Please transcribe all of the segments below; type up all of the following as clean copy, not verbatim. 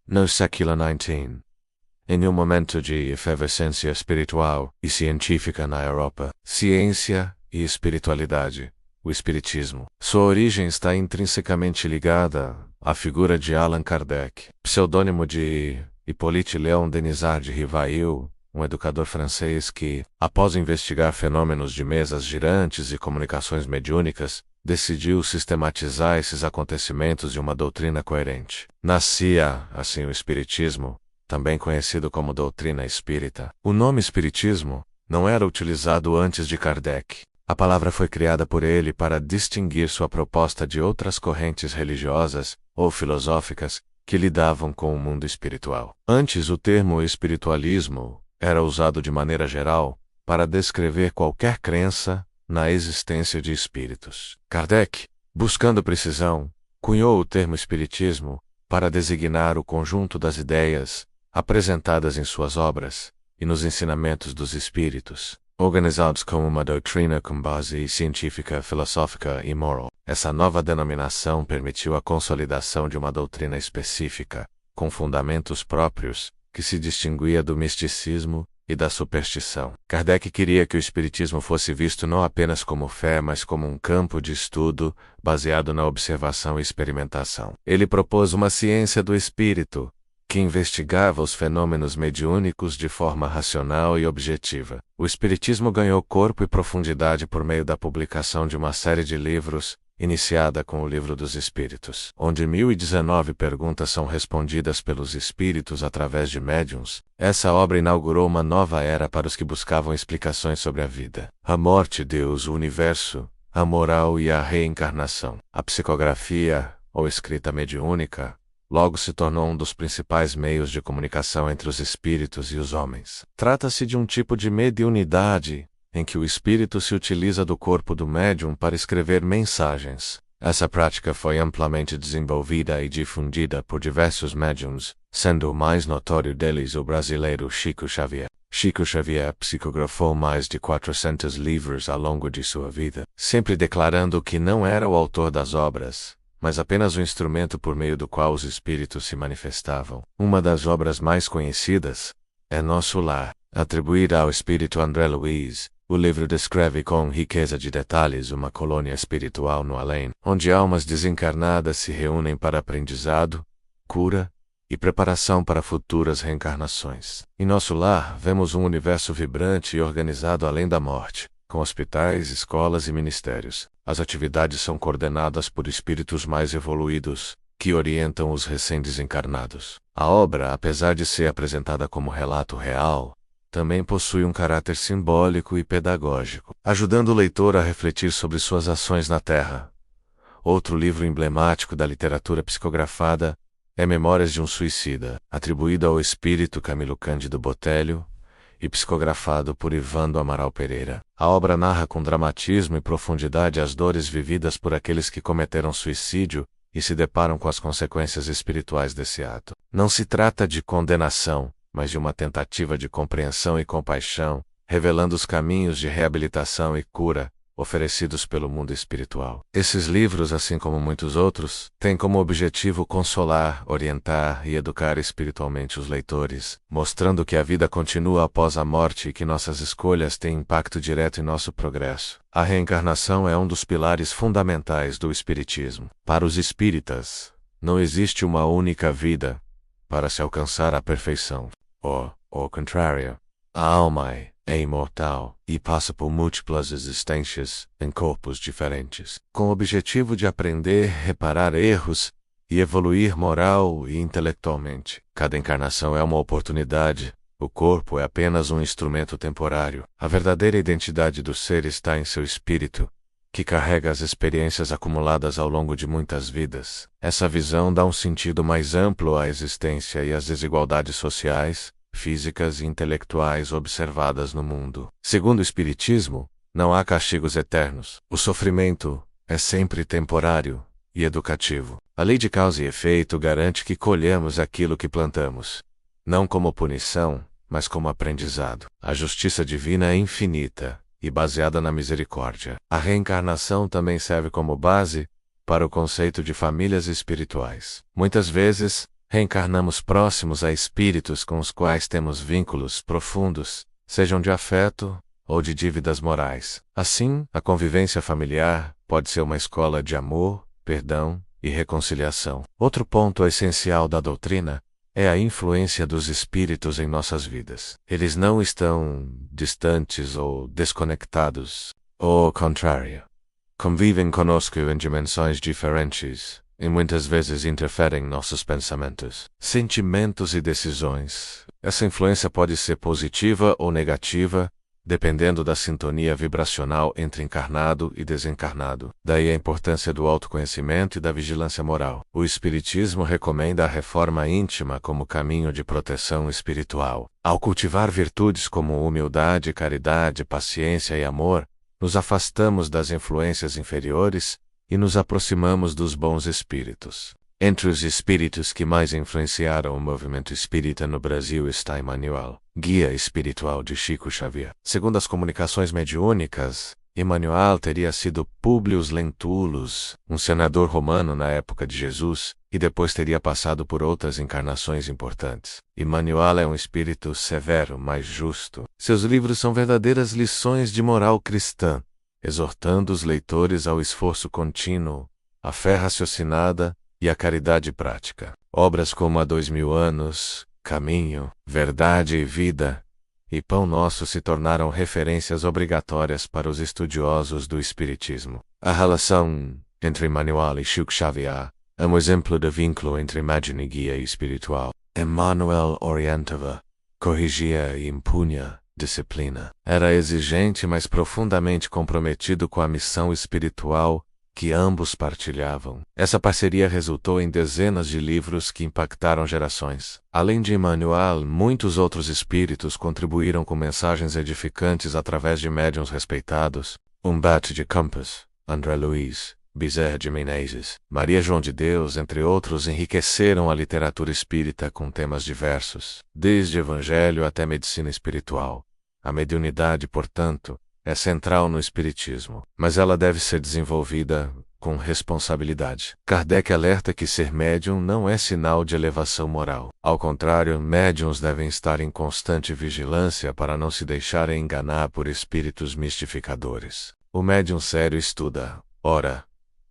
No século XIX, em um momento de efervescência espiritual e científica na Europa, ciência e espiritualidade, o Espiritismo. Sua origem está intrinsecamente ligada à figura de Allan Kardec, pseudônimo de Hippolyte Léon Denisard de Rivail, um educador francês que, após investigar fenômenos de mesas girantes e comunicações mediúnicas, decidiu sistematizar esses acontecimentos em uma doutrina coerente. Nascia, assim, o Espiritismo, também conhecido como doutrina espírita. O nome Espiritismo não era utilizado antes de Kardec. A palavra foi criada por ele para distinguir sua proposta de outras correntes religiosas ou filosóficas que lidavam com o mundo espiritual. Antes, o termo espiritualismo era usado de maneira geral para descrever qualquer crença na existência de espíritos. Kardec, buscando precisão, cunhou o termo espiritismo para designar o conjunto das ideias apresentadas em suas obras e nos ensinamentos dos espíritos, organizados como uma doutrina com base científica, filosófica e moral. Essa nova denominação permitiu a consolidação de uma doutrina específica, com fundamentos próprios, que se distinguia do misticismo e da superstição. Kardec queria que o Espiritismo fosse visto não apenas como fé, mas como um campo de estudo baseado na observação e experimentação. Ele propôs uma ciência do espírito, que investigava os fenômenos mediúnicos de forma racional e objetiva. O Espiritismo ganhou corpo e profundidade por meio da publicação de uma série de livros, iniciada com o Livro dos Espíritos, onde 1019 perguntas são respondidas pelos espíritos através de médiuns. Essa obra inaugurou uma nova era para os que buscavam explicações sobre a vida, a morte, Deus, o universo, a moral e a reencarnação. A psicografia, ou escrita mediúnica, logo se tornou um dos principais meios de comunicação entre os espíritos e os homens. Trata-se de um tipo de mediunidade em que o espírito se utiliza do corpo do médium para escrever mensagens. Essa prática foi amplamente desenvolvida e difundida por diversos médiums, sendo o mais notório deles o brasileiro Chico Xavier. Chico Xavier psicografou mais de 400 livros ao longo de sua vida, sempre declarando que não era o autor das obras, mas apenas o instrumento por meio do qual os espíritos se manifestavam. Uma das obras mais conhecidas é Nosso Lar, atribuída ao espírito André Luiz. O livro descreve com riqueza de detalhes uma colônia espiritual no além, onde almas desencarnadas se reúnem para aprendizado, cura e preparação para futuras reencarnações. Em Nosso Lar, vemos um universo vibrante e organizado além da morte, com hospitais, escolas e ministérios. As atividades são coordenadas por espíritos mais evoluídos, que orientam os recém-desencarnados. A obra, apesar de ser apresentada como relato real, também possui um caráter simbólico e pedagógico, ajudando o leitor a refletir sobre suas ações na Terra. Outro livro emblemático da literatura psicografada é Memórias de um Suicida, atribuído ao espírito Camilo Cândido Botelho e psicografado por Irvando Amaral Pereira. A obra narra com dramatismo e profundidade as dores vividas por aqueles que cometeram suicídio e se deparam com as consequências espirituais desse ato. Não se trata de condenação, mas de uma tentativa de compreensão e compaixão, revelando os caminhos de reabilitação e cura oferecidos pelo mundo espiritual. Esses livros, assim como muitos outros, têm como objetivo consolar, orientar e educar espiritualmente os leitores, mostrando que a vida continua após a morte e que nossas escolhas têm impacto direto em nosso progresso. A reencarnação é um dos pilares fundamentais do Espiritismo. Para os espíritas, não existe uma única vida para se alcançar a perfeição. Ao contrário, a alma é imortal e passa por múltiplas existências em corpos diferentes, com o objetivo de aprender, reparar erros e evoluir moral e intelectualmente. Cada encarnação é uma oportunidade. O corpo é apenas um instrumento temporário. A verdadeira identidade do ser está em seu espírito, que carrega as experiências acumuladas ao longo de muitas vidas. Essa visão dá um sentido mais amplo à existência e às desigualdades sociais, físicas e intelectuais observadas no mundo. Segundo o Espiritismo, não há castigos eternos. O sofrimento é sempre temporário e educativo. A lei de causa e efeito garante que colhemos aquilo que plantamos, não como punição, mas como aprendizado. A justiça divina é infinita e baseada na misericórdia. A reencarnação também serve como base para o conceito de famílias espirituais. Muitas vezes, Reencarnamos próximos a espíritos com os quais temos vínculos profundos, sejam de afeto ou de dívidas morais. Assim, a convivência familiar pode ser uma escola de amor, perdão e reconciliação. Outro ponto essencial da doutrina é a influência dos espíritos em nossas vidas. Eles não estão distantes ou desconectados. Ao contrário, convivem conosco em dimensões diferentes e muitas vezes interferem em nossos pensamentos, sentimentos e decisões. Essa influência pode ser positiva ou negativa, dependendo da sintonia vibracional entre encarnado e desencarnado. Daí a importância do autoconhecimento e da vigilância moral. O Espiritismo recomenda a reforma íntima como caminho de proteção espiritual. Ao cultivar virtudes como humildade, caridade, paciência e amor, nos afastamos das influências inferiores e nos aproximamos dos bons espíritos. Entre os espíritos que mais influenciaram o movimento espírita no Brasil está Emmanuel, guia espiritual de Chico Xavier. Segundo as comunicações mediúnicas, Emmanuel teria sido Públio Lentulus, um senador romano na época de Jesus, e depois teria passado por outras encarnações importantes. Emmanuel é um espírito severo, mas justo. Seus livros são verdadeiras lições de moral cristã, exortando os leitores ao esforço contínuo, à fé raciocinada e à caridade prática. Obras como Há 2000 anos, Caminho, Verdade e Vida e Pão Nosso se tornaram referências obrigatórias para os estudiosos do Espiritismo. A relação entre Emmanuel e Chico Xavier é um exemplo de vínculo entre imagem e guia espiritual. Emmanuel orientava, corrigia e impunha disciplina. Era exigente, mas profundamente comprometido com a missão espiritual que ambos partilhavam. Essa parceria resultou em dezenas de livros que impactaram gerações. Além de Emmanuel, muitos outros espíritos contribuíram com mensagens edificantes através de médiuns respeitados. Humberto de Campos, André Luiz, Bezerra de Menezes, Maria João de Deus, entre outros, enriqueceram a literatura espírita com temas diversos, desde evangelho até medicina espiritual. A mediunidade, portanto, é central no espiritismo, mas ela deve ser desenvolvida com responsabilidade. Kardec alerta que ser médium não é sinal de elevação moral. Ao contrário, médiuns devem estar em constante vigilância para não se deixarem enganar por espíritos mistificadores. O médium sério estuda, ora,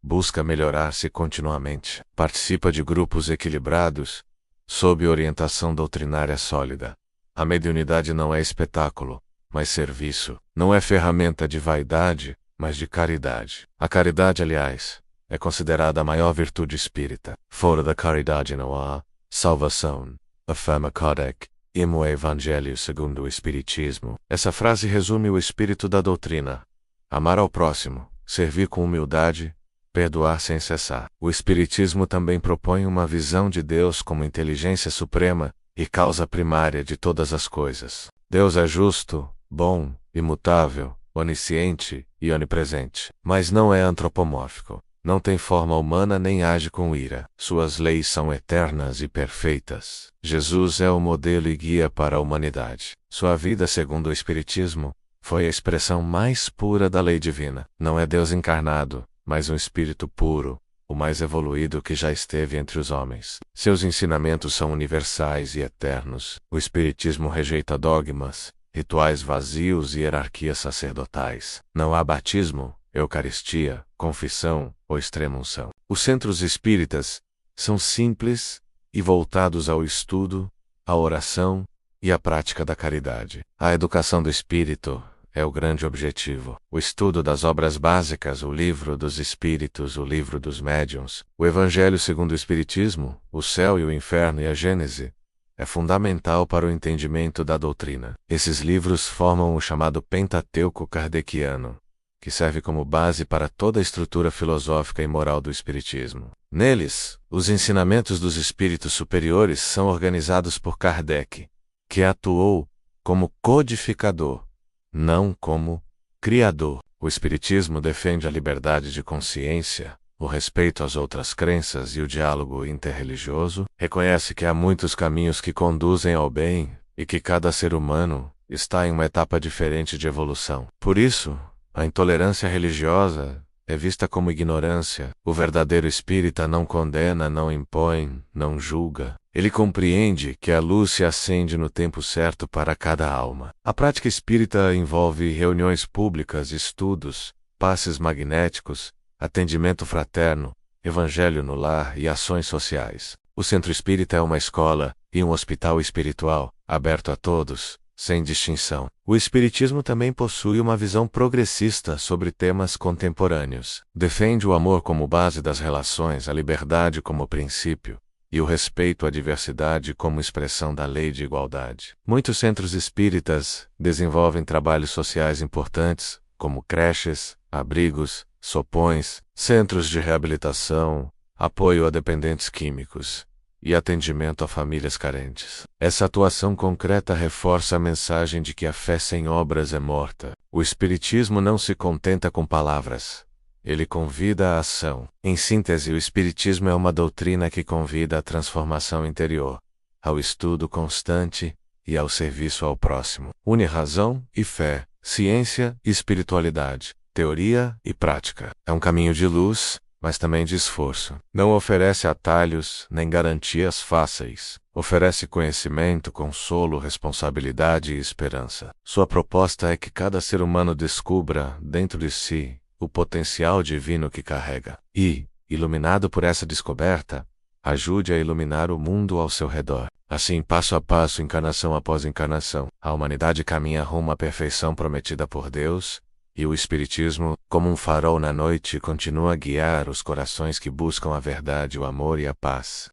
busca melhorar-se continuamente, participa de grupos equilibrados, sob orientação doutrinária sólida. A mediunidade não é espetáculo, mas serviço. Não é ferramenta de vaidade, mas de caridade. A caridade, aliás, é considerada a maior virtude espírita. Fora da caridade não há salvação, afirma Kardec, e o Evangelho segundo o Espiritismo. Essa frase resume o espírito da doutrina. Amar ao próximo, servir com humildade, perdoar sem cessar. O Espiritismo também propõe uma visão de Deus como inteligência suprema e causa primária de todas as coisas. Deus é justo, bom, imutável, onisciente e onipresente, mas não é antropomórfico. Não tem forma humana nem age com ira. Suas leis são eternas e perfeitas. Jesus é o modelo e guia para a humanidade. Sua vida, segundo o Espiritismo, foi a expressão mais pura da lei divina. Não é Deus encarnado, mas um espírito puro, o mais evoluído que já esteve entre os homens. Seus ensinamentos são universais e eternos. O Espiritismo rejeita dogmas, rituais vazios e hierarquias sacerdotais. Não há batismo, eucaristia, confissão ou extrema-unção. Os centros espíritas são simples e voltados ao estudo, à oração e à prática da caridade. A educação do espírito é o grande objetivo. O estudo das obras básicas, o livro dos espíritos, o livro dos médiuns, o Evangelho segundo o Espiritismo, o céu e o inferno e a Gênese, é fundamental para o entendimento da doutrina. Esses livros formam o chamado Pentateuco kardeciano, que serve como base para toda a estrutura filosófica e moral do Espiritismo. Neles, os ensinamentos dos espíritos superiores são organizados por Kardec, que atuou como codificador, não como criador. O Espiritismo defende a liberdade de consciência, o respeito às outras crenças e o diálogo interreligioso, reconhece que há muitos caminhos que conduzem ao bem e que cada ser humano está em uma etapa diferente de evolução. Por isso, a intolerância religiosa é vista como ignorância. O verdadeiro espírita não condena, não impõe, não julga, Ele compreende que a luz se acende no tempo certo para cada alma. A prática espírita envolve reuniões públicas, estudos, passes magnéticos, atendimento fraterno, evangelho no lar e ações sociais. O centro espírita é uma escola e um hospital espiritual, aberto a todos, sem distinção. O espiritismo também possui uma visão progressista sobre temas contemporâneos. Defende o amor como base das relações, a liberdade como princípio, e o respeito à diversidade como expressão da lei de igualdade. Muitos centros espíritas desenvolvem trabalhos sociais importantes, como creches, abrigos, sopões, centros de reabilitação, apoio a dependentes químicos e atendimento a famílias carentes. Essa atuação concreta reforça a mensagem de que a fé sem obras é morta. O Espiritismo não se contenta com palavras. Ele convida à ação. Em síntese, o Espiritismo é uma doutrina que convida à transformação interior, ao estudo constante e ao serviço ao próximo. Une razão e fé, ciência e espiritualidade, teoria e prática. É um caminho de luz, mas também de esforço. Não oferece atalhos nem garantias fáceis. Oferece conhecimento, consolo, responsabilidade e esperança. Sua proposta é que cada ser humano descubra, dentro de si, o potencial divino que carrega. E, iluminado por essa descoberta, ajude a iluminar o mundo ao seu redor. Assim, passo a passo, encarnação após encarnação, a humanidade caminha rumo à perfeição prometida por Deus, e o Espiritismo, como um farol na noite, continua a guiar os corações que buscam a verdade, o amor e a paz.